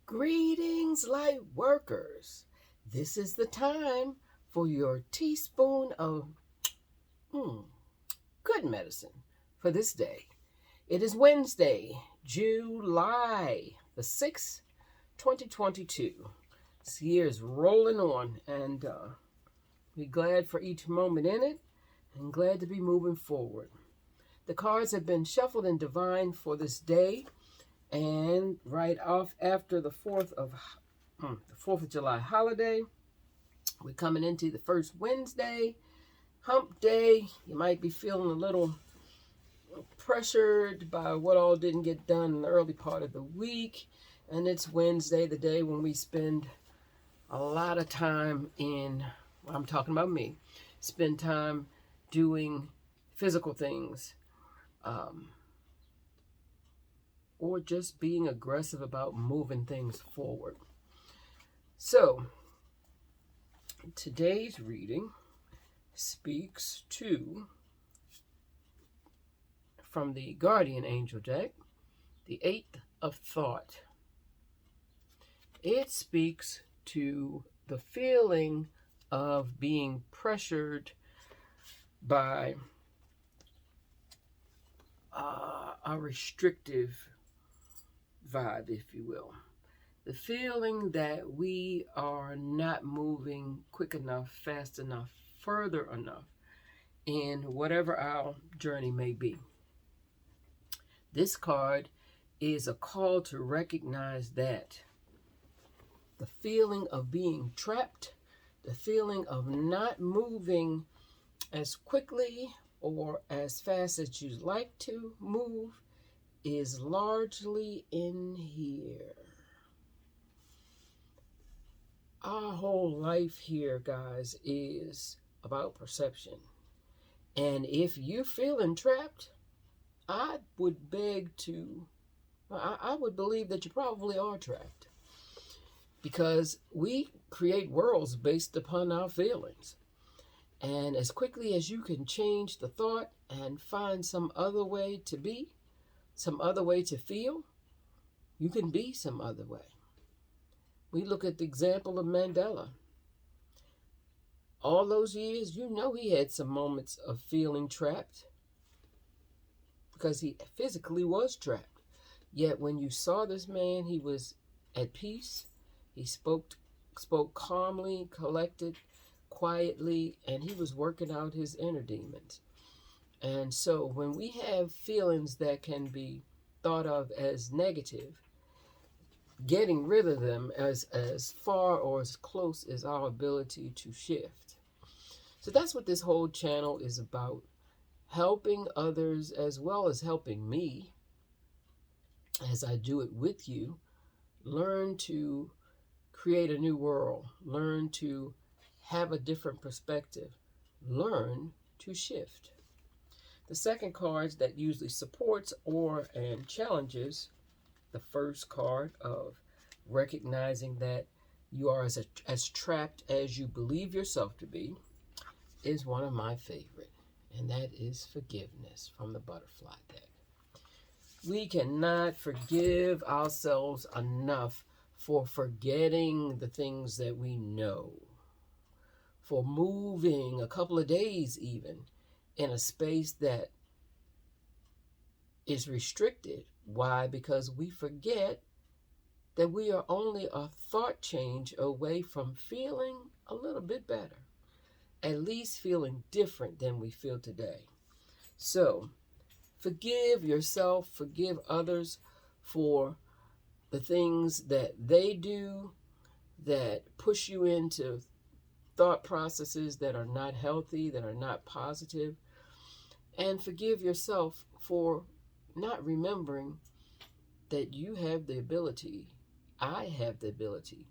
Greetings, light workers. This is the time for your teaspoon of good medicine for this day. It is Wednesday, July the 6th, 2022. This year is rolling on, and we're glad for each moment in it and glad to be moving forward. The cards have been shuffled and divined for this day. And right off after the 4th of July holiday, we're coming into the first Wednesday, hump day. You might be feeling a little pressured by what all didn't get done in the early part of the week. And it's Wednesday, the day when we spend a lot of time I'm talking about me, spend time doing physical things. Or just being aggressive about moving things forward. So, today's reading speaks to, from the Guardian Angel deck, the 8th of Thought. It speaks to the feeling of being pressured by a restrictive vibe, if you will. The feeling that we are not moving quick enough, fast enough, further enough in whatever our journey may be. This card is a call to recognize that the feeling of being trapped, the feeling of not moving as quickly or as fast as you'd like to move is largely in here. Our whole life here, guys, is about perception. And if you're feeling trapped, I would believe that you probably are trapped. Because we create worlds based upon our feelings. And as quickly as you can change the thought and find some other way to be, some other way to feel, you can be some other way. We look at the example of Mandela. All those years, he had some moments of feeling trapped because he physically was trapped. Yet when you saw this man, he was at peace. He spoke calmly, collected, quietly, and he was working out his inner demons. And so when we have feelings that can be thought of as negative, getting rid of them as far or as close as our ability to shift. So that's what this whole channel is about, helping others as well as helping me as I do it with you, learn to create a new world, learn to have a different perspective, learn to shift. The second card that usually supports and challenges the first card of recognizing that you are as trapped as you believe yourself to be is one of my favorite, and that is forgiveness from the butterfly deck. We cannot forgive ourselves enough for forgetting the things that we know, for moving a couple of days even in a space that is restricted. Why? Because we forget that we are only a thought change away from feeling a little bit better, at least feeling different than we feel today. So, forgive yourself, forgive others for the things that they do that push you into thought processes that are not healthy, that are not positive. And forgive yourself for not remembering that you have the ability, I have the ability,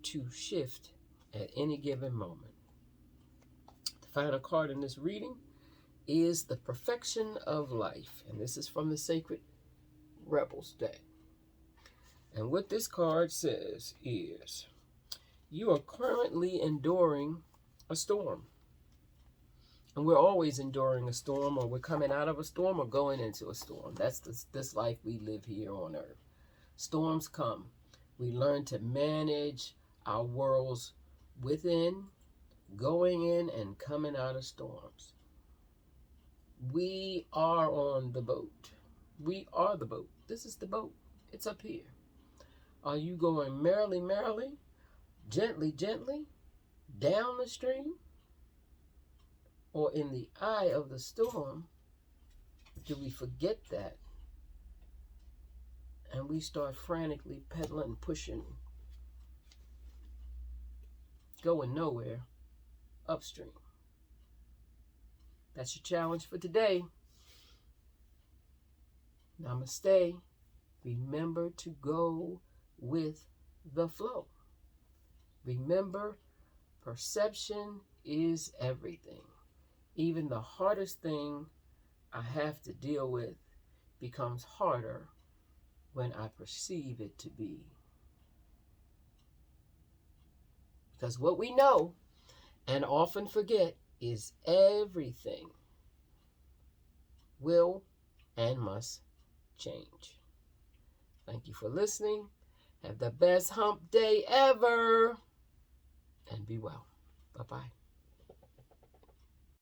to shift at any given moment. The final card in this reading is the Perfection of Life. And this is from the Sacred Rebels deck. And what this card says is, you are currently enduring a storm. And we're always enduring a storm, or we're coming out of a storm or going into a storm. That's this life we live here on earth. Storms come. We learn to manage our worlds within, going in and coming out of storms. We are on the boat. We are the boat. This is the boat. It's up here. Are you going merrily, merrily, gently, gently, down the stream? Or in the eye of the storm, do we forget that? And we start frantically pedaling, pushing, going nowhere, upstream. That's your challenge for today. Namaste. Remember to go with the flow. Remember, perception is everything. Even the hardest thing I have to deal with becomes harder when I perceive it to be. Because what we know and often forget is everything will and must change. Thank you for listening. Have the best hump day ever. And be well. Bye-bye.